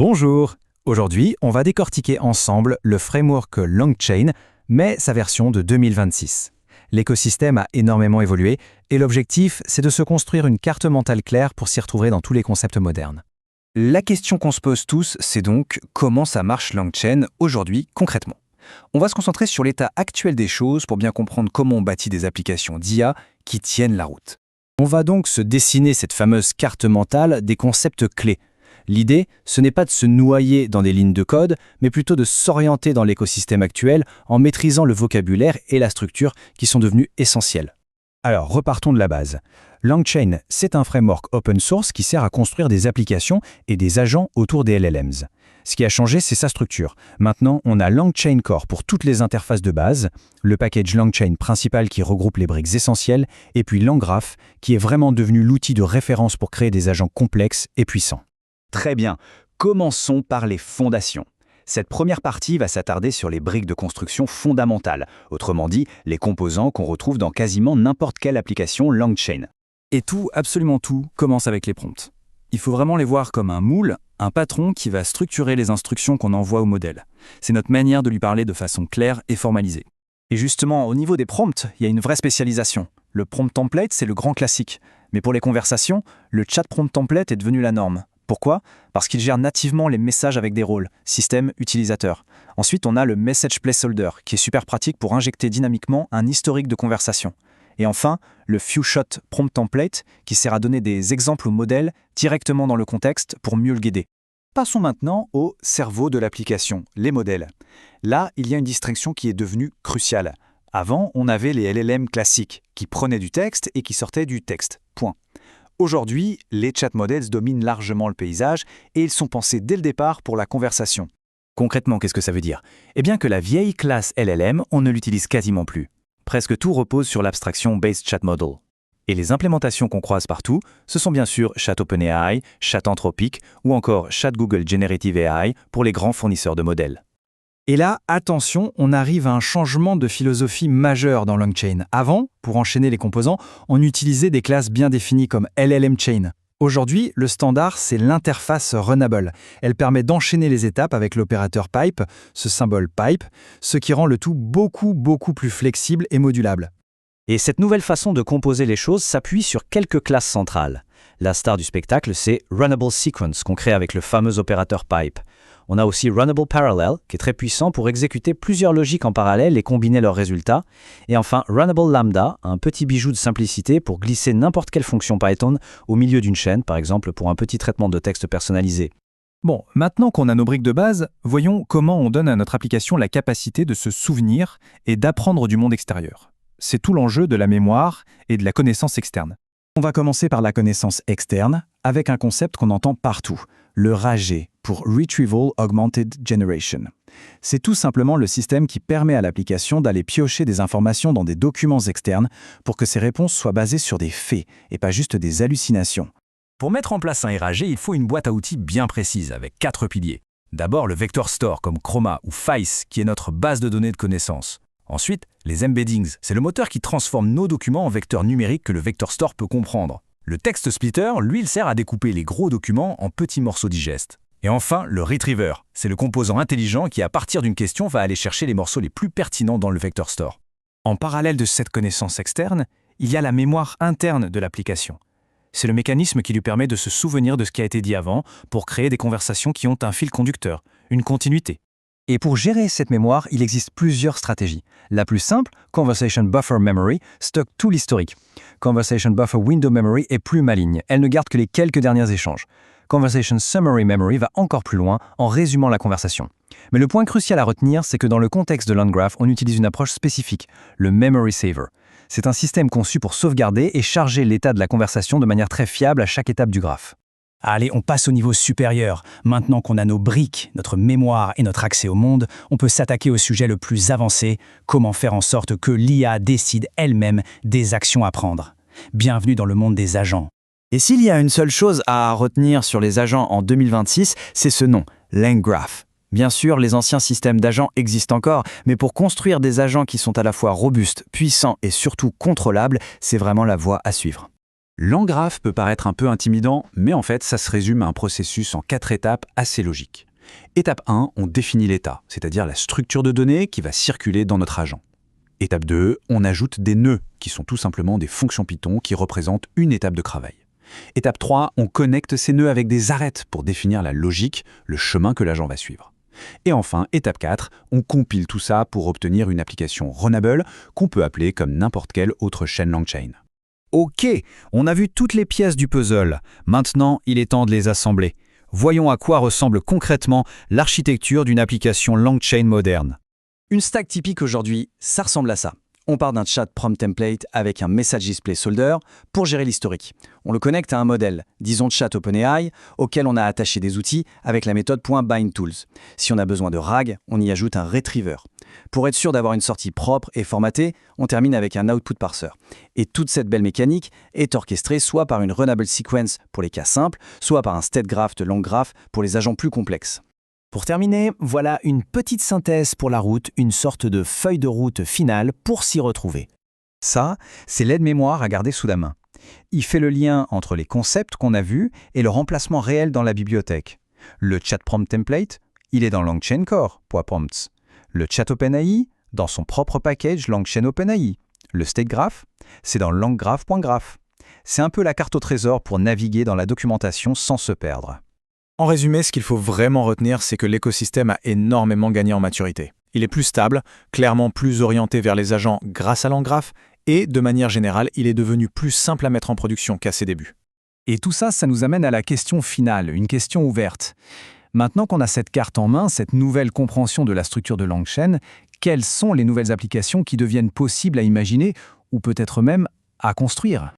Bonjour! Aujourd'hui, on va décortiquer ensemble le framework LangChain, mais sa version de 2026. L'écosystème a énormément évolué et l'objectif, c'est de se construire une carte mentale claire pour s'y retrouver dans tous les concepts modernes. La question qu'on se pose tous, c'est donc comment ça marche LangChain aujourd'hui concrètement. On va se concentrer sur l'état actuel des choses pour bien comprendre comment on bâtit des applications d'IA qui tiennent la route. On va donc se dessiner cette fameuse carte mentale des concepts clés. L'idée, ce n'est pas de se noyer dans des lignes de code, mais plutôt de s'orienter dans l'écosystème actuel en maîtrisant le vocabulaire et la structure qui sont devenus essentiels. Alors, repartons de la base. LangChain, c'est un framework open source qui sert à construire des applications et des agents autour des LLMs. Ce qui a changé, c'est sa structure. Maintenant, on a LangChain Core pour toutes les interfaces de base, le package LangChain principal qui regroupe les briques essentielles, et puis LangGraph, qui est vraiment devenu l'outil de référence pour créer des agents complexes et puissants. Très bien, commençons par les fondations. Cette première partie va s'attarder sur les briques de construction fondamentales, autrement dit, les composants qu'on retrouve dans quasiment n'importe quelle application LangChain. Et tout, absolument tout, commence avec les prompts. Il faut vraiment les voir comme un moule, un patron qui va structurer les instructions qu'on envoie au modèle. C'est notre manière de lui parler de façon claire et formalisée. Et justement, au niveau des prompts, il y a une vraie spécialisation. Le prompt template, c'est le grand classique. Mais pour les conversations, le chat prompt template est devenu la norme. Pourquoi ? Parce qu'il gère nativement les messages avec des rôles, système, utilisateur. Ensuite, on a le message placeholder, qui est super pratique pour injecter dynamiquement un historique de conversation. Et enfin, le few-shot prompt template, qui sert à donner des exemples au modèle directement dans le contexte pour mieux le guider. Passons maintenant au cerveau de l'application, les modèles. Là, il y a une distinction qui est devenue cruciale. Avant, on avait les LLM classiques, qui prenaient du texte et qui sortaient du texte. Point. Aujourd'hui, les chat models dominent largement le paysage et ils sont pensés dès le départ pour la conversation. Concrètement, qu'est-ce que ça veut dire ? Eh bien que la vieille classe LLM, on ne l'utilise quasiment plus. Presque tout repose sur l'abstraction Base Chat Model. Et les implémentations qu'on croise partout, ce sont bien sûr Chat OpenAI, Chat Anthropic ou encore Chat Google Generative AI pour les grands fournisseurs de modèles. Et là, attention, on arrive à un changement de philosophie majeur dans LangChain. Avant, pour enchaîner les composants, on utilisait des classes bien définies comme LLM Chain. Aujourd'hui, le standard, c'est l'interface runnable. Elle permet d'enchaîner les étapes avec l'opérateur pipe, ce symbole pipe, ce qui rend le tout beaucoup plus flexible et modulable. Et cette nouvelle façon de composer les choses s'appuie sur quelques classes centrales. La star du spectacle, c'est Runnable Sequence qu'on crée avec le fameux opérateur pipe. On a aussi Runnable Parallel, qui est très puissant pour exécuter plusieurs logiques en parallèle et combiner leurs résultats. Et enfin, Runnable Lambda, un petit bijou de simplicité pour glisser n'importe quelle fonction Python au milieu d'une chaîne, par exemple pour un petit traitement de texte personnalisé. Bon, maintenant qu'on a nos briques de base, voyons comment on donne à notre application la capacité de se souvenir et d'apprendre du monde extérieur. C'est tout l'enjeu de la mémoire et de la connaissance externe. On va commencer par la connaissance externe, avec un concept qu'on entend partout, le RAG, pour Retrieval Augmented Generation. C'est tout simplement le système qui permet à l'application d'aller piocher des informations dans des documents externes pour que ces réponses soient basées sur des faits et pas juste des hallucinations. Pour mettre en place un RAG, il faut une boîte à outils bien précise avec 4 piliers. D'abord, le vector store comme Chroma ou Face, qui est notre base de données de connaissances. Ensuite, les embeddings, c'est le moteur qui transforme nos documents en vecteurs numériques que le vector store peut comprendre. Le text splitter, lui, il sert à découper les gros documents en petits morceaux digestes. Et enfin, le retriever, c'est le composant intelligent qui, à partir d'une question, va aller chercher les morceaux les plus pertinents dans le vector store. En parallèle de cette connaissance externe, il y a la mémoire interne de l'application. C'est le mécanisme qui lui permet de se souvenir de ce qui a été dit avant pour créer des conversations qui ont un fil conducteur, une continuité. Et pour gérer cette mémoire, il existe plusieurs stratégies. La plus simple, Conversation Buffer Memory, stocke tout l'historique. Conversation Buffer Window Memory est plus maligne, elle ne garde que les quelques derniers échanges. Conversation Summary Memory va encore plus loin en résumant la conversation. Mais le point crucial à retenir, c'est que dans le contexte de LangGraph, on utilise une approche spécifique, le Memory Saver. C'est un système conçu pour sauvegarder et charger l'état de la conversation de manière très fiable à chaque étape du graphe. Allez, on passe au niveau supérieur. Maintenant qu'on a nos briques, notre mémoire et notre accès au monde, on peut s'attaquer au sujet le plus avancé, comment faire en sorte que l'IA décide elle-même des actions à prendre. Bienvenue dans le monde des agents. Et s'il y a une seule chose à retenir sur les agents en 2026, c'est ce nom, LangGraph. Bien sûr, les anciens systèmes d'agents existent encore, mais pour construire des agents qui sont à la fois robustes, puissants et surtout contrôlables, c'est vraiment la voie à suivre. LangGraph peut paraître un peu intimidant, mais en fait, ça se résume à un processus en 4 étapes assez logiques. Étape 1, on définit l'état, c'est-à-dire la structure de données qui va circuler dans notre agent. Étape 2, on ajoute des nœuds, qui sont tout simplement des fonctions Python qui représentent une étape de travail. Étape 3, on connecte ces nœuds avec des arêtes pour définir la logique, le chemin que l'agent va suivre. Et enfin, étape 4, on compile tout ça pour obtenir une application runnable qu'on peut appeler comme n'importe quelle autre chaîne LangChain. Ok, on a vu toutes les pièces du puzzle. Maintenant, il est temps de les assembler. Voyons à quoi ressemble concrètement l'architecture d'une application LangChain moderne. Une stack typique aujourd'hui, ça ressemble à ça. On part d'un chat prompt template avec un message display solder pour gérer l'historique. On le connecte à un modèle, disons chat OpenAI, auquel on a attaché des outils avec la méthode .bindTools. Si on a besoin de RAG, on y ajoute un retriever. Pour être sûr d'avoir une sortie propre et formatée, on termine avec un output parser. Et toute cette belle mécanique est orchestrée soit par une runnable sequence pour les cas simples, soit par un state graph de LangGraph pour les agents plus complexes. Pour terminer, voilà une petite synthèse pour la route, une sorte de feuille de route finale pour s'y retrouver. Ça, c'est l'aide-mémoire à garder sous la main. Il fait le lien entre les concepts qu'on a vus et le remplacement réel dans la bibliothèque. Le chat prompt template, il est dans LangChain Core.prompts. Le chat OpenAI, dans son propre package LangChain OpenAI. Le state graph, c'est dans langgraph.graph. C'est un peu la carte au trésor pour naviguer dans la documentation sans se perdre. En résumé, ce qu'il faut vraiment retenir, c'est que l'écosystème a énormément gagné en maturité. Il est plus stable, clairement plus orienté vers les agents grâce à LangGraph, et de manière générale, il est devenu plus simple à mettre en production qu'à ses débuts. Et tout ça, ça nous amène à la question finale, une question ouverte. Maintenant qu'on a cette carte en main, cette nouvelle compréhension de la structure de LangChain, quelles sont les nouvelles applications qui deviennent possibles à imaginer, ou peut-être même à construire ?